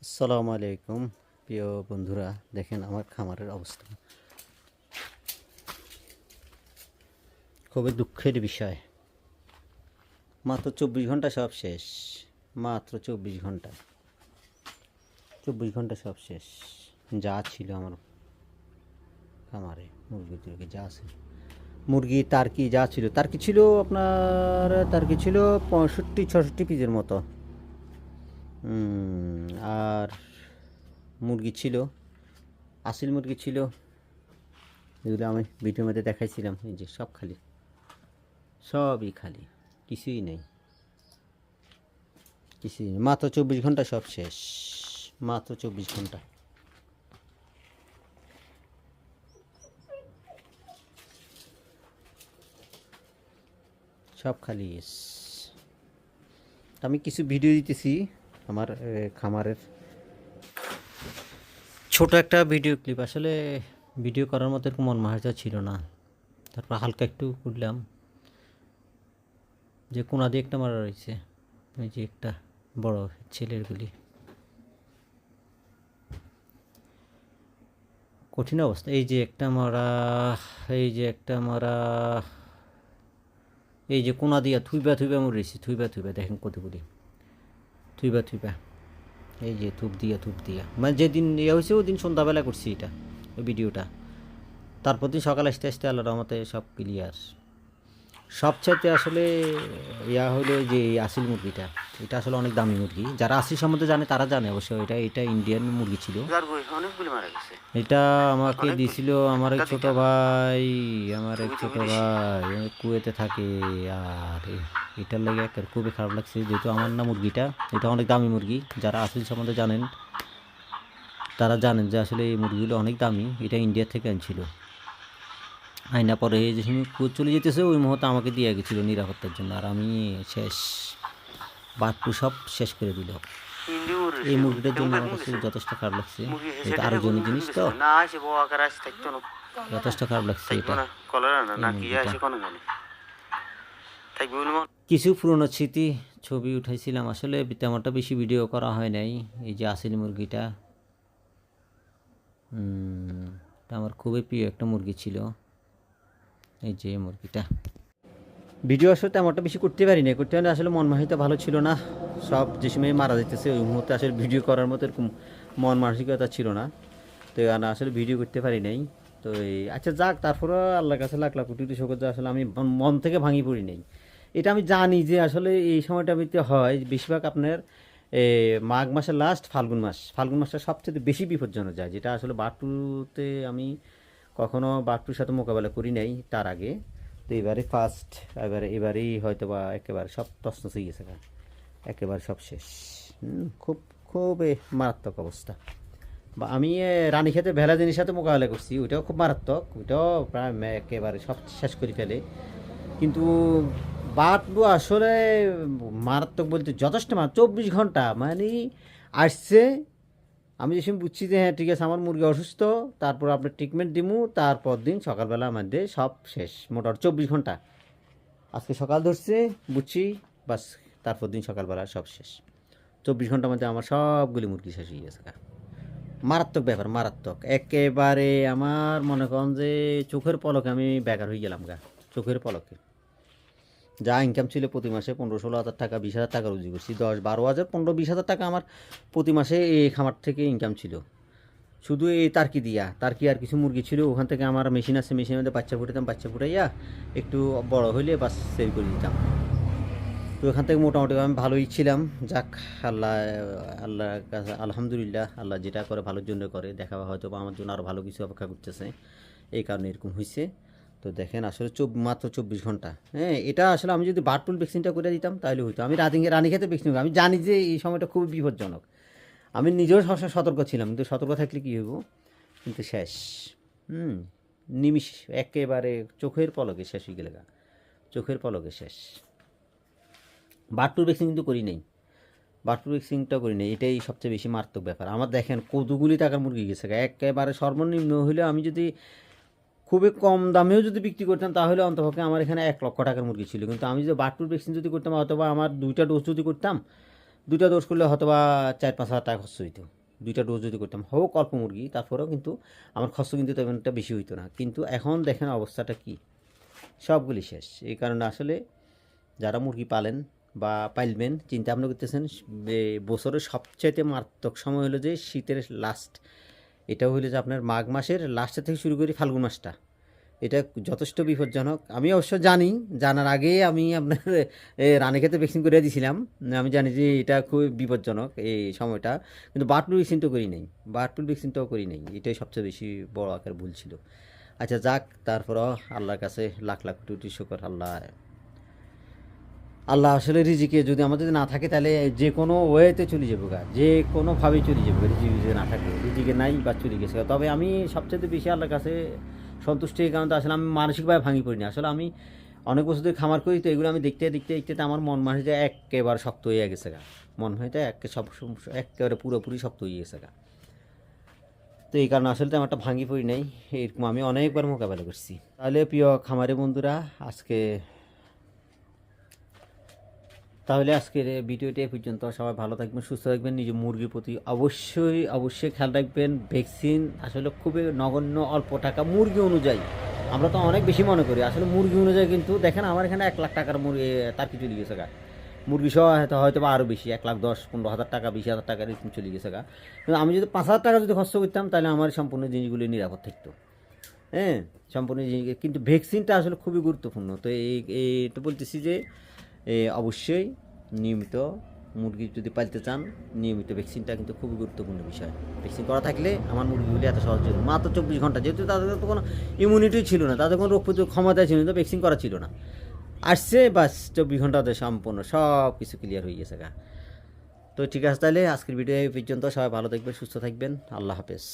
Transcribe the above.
আসসালামু আলাইকুম প্রিয় বন্ধুরা, দেখেন আমার খামারের অবস্থা। খুবই দুঃখের বিষয়, মাত্র 24 ঘন্টা সব শেষ। মাত্র 24 ঘন্টা, 24 ঘন্টা সব শেষ। যা ছিল আমার খামারে, মুরগি টুরগি যা ছিল, মুরগি টার্কি যা ছিল, টার্কি ছিল আপনার, টার্কি ছিল 65-66 পিসের মতো। আর মুরগি ছিল, আসল মুরগি ছিল, এগুলো আমি ভিডিওর মধ্যে দেখাইছিলাম। এই যে সব খালি, সবই খালি, কিছুই নেই, কিছুই নেই। মাত্র 24 ঘন্টা সব শেষ, মাত্র 24 ঘন্টা। সব খালি। আমি কিছু ভিডিও দিতেছি আমার খামারের, ছোট একটা ভিডিও ক্লিপ। আসলে ভিডিও করার মতো এরকম মন মাহাজা ছিল না, তারপর হালকা একটু করলাম। যে কোনা দিয়ে একটা মারা রয়েছে, ওই যে একটা বড় ছেলেরগুলি, কঠিন অবস্থা। এই যে একটা মারা, এই যে একটা মারা, এই যে কোনা দিয়া থুইবা থুইবা মরেছি, থুইবা থুইবা দেখেন কতগুলি, থুইবা থুইবা। এই যে থুপ দিয়া, মানে যেদিন ইয়ে হয়েছে ওই দিন সন্ধ্যাবেলা করছি এটা, ওই ভিডিওটা। তারপর দিন সকালে আসতে আসতে আল্লাহর রহমতে সব ক্লিয়ার। সবচাইতে আসলে ইয়া হলো যে এই আসিল মুরগিটা, এটা আসলে অনেক দামি মুরগি। যারা আসিল সম্বন্ধে জানে তারা জানে অবশ্য। এটা ইন্ডিয়ান মুরগি ছিল। এটা আমাকে দিয়েছিল আমার এক ছোট ভাই, কুয়েতে থাকে। আর এটার লাগে খুবই খারাপ লাগছে, যেহেতু আমার না মুরগিটা, এটা অনেক দামি মুরগি। যারা আসিল সম্বন্ধে জানেন তারা জানেন যে আসলে এই মুরগিগুলো অনেক দামি। এটা ইন্ডিয়া থেকে আনছিল, আইনা পরে এই যে চলে যেতেছে ওই মুহূর্তে আমাকে দিয়ে গেছিলো নিরাপত্তার জন্য। আর আমি শেষ, বাট্টু সব শেষ করে দিল। এই মুরগিটার জন্য আমার কাছে যথেষ্ট খারাপ লাগছে। এটা আরো জনের জিনিস তো, যথেষ্ট খারাপ লাগছে এটা। কিছু পুরনো স্মৃতি ছবি উঠাইছিলাম, আসলে তেমনটা বেশি ভিডিও করা হয় নাই। এই যে আসিল মুরগিটা, আমার খুবই প্রিয় একটা মুরগি ছিল। এই যে মুরগিটা, ভিডিও আসলে তেমনটা বেশি করতে পারি না, আসলে মন মানসিকতা ভালো ছিল না। সব যে সময় মারা যেতেছে ওই মুহূর্তে আসলে ভিডিও করার মতো এরকম মন মানসিকতা ছিল না, তো আসলে ভিডিও করতে পারি নাই। তো আচ্ছা যাক, তারপরে আল্লাহর কাছে লাখ লাখ কোটি শকর যে আসলে আমি মন থেকে ভাঙি পড়ি নাই। এটা আমি জানি যে আসলে এই সময়টা আমিতে হয় বেশিরভাগ আপনার মাঘ মাসের লাস্ট, ফাল্গুন মাসটা সবচেয়ে বেশি বিপজ্জনক যায়, যেটা আসলে বাটুতে আমি কখনো বাটুর সাথে মোকাবেলা করি নাই তার আগে। তো এবারে ফার্স্ট, এবারেই হয়তো বা একেবারে সব তছনছ হয়ে গেছে, একেবারে সব শেষ। খুব খুবই মারাত্মক অবস্থা। বা আমি রানীক্ষেতে ভেলাদিনের সাথে মোকাবেলা করছি, ওইটাও খুব মারাত্মক, ওইটাও প্রায় একেবারে সব শেষ করে ফেলে। কিন্তু বাটবু আসলে মারাত্মক বলতে যথেষ্ট 24 ঘন্টা মানে আসছে। আমি যে সময় বুঝছি যে হ্যাঁ ঠিক আছে আমার মুরগি অসুস্থ, তারপর আপনার ট্রিটমেন্ট দিমু, তারপর দিন সকালবেলার মধ্যে সব শেষ। মোটামুটি 24 ঘন্টা, আজকে সকাল ধরছে বুঝছি, বাস তারপর দিন সকালবেলা সব শেষ। 24 ঘন্টার মধ্যে আমার সবগুলি মুরগি শেষ হয়ে গেছে। মারাত্মক ব্যাপার, মারাত্মক একেবারে। আমার মনে করেন যে চোখের পলকে আমি বেকার হয়ে গেলাম চোখের পলকে। যা ইনকাম ছিল প্রতি মাসে 15-16 হাজার টাকা, 20 হাজার টাকা রুজি করছি, 10-12 হাজার, 15-20 হাজার টাকা আমার প্রতি মাসে এই খামার থেকে ইনকাম ছিল। শুধু এই তার্কি আর কিছু মুরগি ছিল, ওখান থেকে আমার মেশিন আছে, মেশিনের মধ্যে বাচ্চা ফুটাতাম, বাচ্চা ফুটাইয়া একটু বড় হইলে বাস সেল করে দিতাম। তো এখান থেকে মোটামুটি আমি ভালোই ছিলাম। যাক, আল্লাহর কাছে আলহামদুলিল্লাহ, আল্লাহ যেটা করে ভালোর জন্য করে, দেখা হয়তো বা আমার জন্য আরও ভালো কিছু অপেক্ষা করতেছে, এই কারণে এরকম হয়েছে। তো দেখেন আসলে মাত্র 24 ঘন্টা। হ্যাঁ, এটা আসলে আমি যদি বার্ডফ্লু ভ্যাকসিনটা করে দিতাম তাহলে হইতো। আমি রানীক্ষেতে ভ্যাকসিন, আমি জানি যে এই সময়টা খুবই বিপজ্জনক, আমি নিজেও সবসময় সতর্ক ছিলাম, কিন্তু সতর্ক থাকলে কী হইব, কিন্তু শেষ। নিমিষ একেবারে চোখের পলকে শেষ হয়ে গেলে, চোখের পলকে শেষ। বার্ডফ্লু ভ্যাকসিন কিন্তু করি নাই, বার্ডফ্লু ভ্যাকসিনটা করি নাই, এটাই সবচেয়ে বেশি মারাত্মক ব্যাপার। আমার দেখেন কতগুলি টাকার মুরগি গেছে, একেবারে সর্বনিম্ন হলেও আমি যদি খুবই কম দামেও যদি বিক্রি করতাম তাহলে অন্তপক্ষে আমার এখানে 1 লক্ষ টাকার মুরগি ছিল। কিন্তু আমি যদি বার্ডফ্লু ভ্যাকসিন যদি করতাম, অথবা আমার 2টা ডোজ যদি করতাম, 2টা ডোজ করলে হয়তো বা 4-5 হাজার টাকা খরচ হইতো। 2টা ডোজ যদি করতাম, হোক অল্প মুরগি, তারপরেও কিন্তু আমার খরচ কিন্তু তেমনটা বেশি হইতো না। কিন্তু এখন দেখেন অবস্থাটা কি, সবগুলি শেষ। এই কারণে আসলে যারা মুরগি পালেন বা পাইলবেন, চিন্তা ভাবনা করতেছেন, বছরের সবচাইতে মারাত্মক সময় হলো যে শীতের লাস্ট, এটা হলো যে আপনার মাঘ মাসের লাস্টের থেকে শুরু করি ফাল্গুন মাসটা, এটা যথেষ্ট বিপজ্জনক। আমি অবশ্য জানি, জানার আগে আমি আপনার রানীক্ষেতে ভ্যাকসিন করে দিয়েছিলাম। আমি জানি যে এটা খুব বিপজ্জনক এই সময়টা, কিন্তু বার্ড ফ্লু ভ্যাকসিন তো করি নাই, বার্ড ফ্লু ভ্যাকসিনটাও করি নাই, এটাই সবচেয়ে বেশি বড় আকার ভুল ছিল। আচ্ছা যাক, তারপরও আল্লাহর কাছে লাখ লাখ কোটি শুকর। আল্লাহ আসলে রিজিকে যদি আমাদের না থাকে তাহলে যে কোনো ওয়েতে চলে যাবো গা, যে কোনোভাবেই চলে যাবো, রিজিক যদি না থাকে, রিজিকে নাই বা চলে গেছে। তবে আমি সবচেয়ে বেশি আল্লাহর কাছে সন্তুষ্ট, এই কারণে আসলে আমি মানসিকভাবে ভাঙি পড়িনি। আসলে আমি অনেক বছর ধরে খামার করি, তো এগুলো আমি দেখতে দেখতে দেখতে আমার মন মানসিকতা একেবারে শক্ত হয়ে গেছে গা, মন হয়তো একেবারে পুরোপুরি শক্ত হয়ে গেছে গা। তো এই কারণে আসলে তো আমার একটা ভাঙি পড়ি নাই, এরকম আমি অনেকবার মোকাবেলা করছি। তাহলে প্রিয় খামারে বন্ধুরা, আজকের এই ভিডিওটি এ পর্যন্ত। সবাই ভালো থাকবেন, সুস্থ থাকবেন, নিজের মুরগির প্রতি অবশ্যই খেয়াল রাখবেন। ভ্যাকসিন আসলে খুবই নগণ্য অল্প টাকা মুরগি অনুযায়ী, আমরা তো অনেক বেশি মনে করি, আসলে মুরগি অনুযায়ী কিন্তু দেখেন আমার এখানে 1 লাখ টাকার মুরগি তার কিছু চলে গেছে গা, মুরগি সহ হয়তো বা আরও বেশি, 1,10,15,000 টাকা, 20,000 টাকার এরকম চলে গেছে গা। কিন্তু আমি যদি 5,000 টাকা যদি খরচ করতাম, তাহলে আমার সম্পূর্ণ জিনিসগুলি নিরাপদ থাকতো। হ্যাঁ, সম্পূর্ণ জিনিস, কিন্তু ভ্যাকসিনটা আসলে খুবই গুরুত্বপূর্ণ। তো এইটা বলতেছি যে অবশ্যই নিয়মিত মুরগি যদি পালতে চান, নিয়মিত ভ্যাকসিনটা কিন্তু খুবই গুরুত্বপূর্ণ বিষয়। ভ্যাকসিন করা থাকলে আমার মুরগিগুলি এত সহজ ছিল, মাত্র 24 ঘন্টা, যেহেতু তাদের তো কোনো ইমিউনিটি ছিল না, তাদের কোনো রোগ প্রতিরোধ ক্ষমতা ছিল না, ভ্যাকসিন করা ছিল না, আসছে বাস 24 ঘন্টাতে সম্পূর্ণ সব কিছু ক্লিয়ার হয়ে গেছে গা। তো ঠিক আছে, তাহলে আজকের ভিডিও এই পর্যন্ত। সবাই ভালো থাকবেন, সুস্থ থাকবেন, আল্লাহ হাফেজ।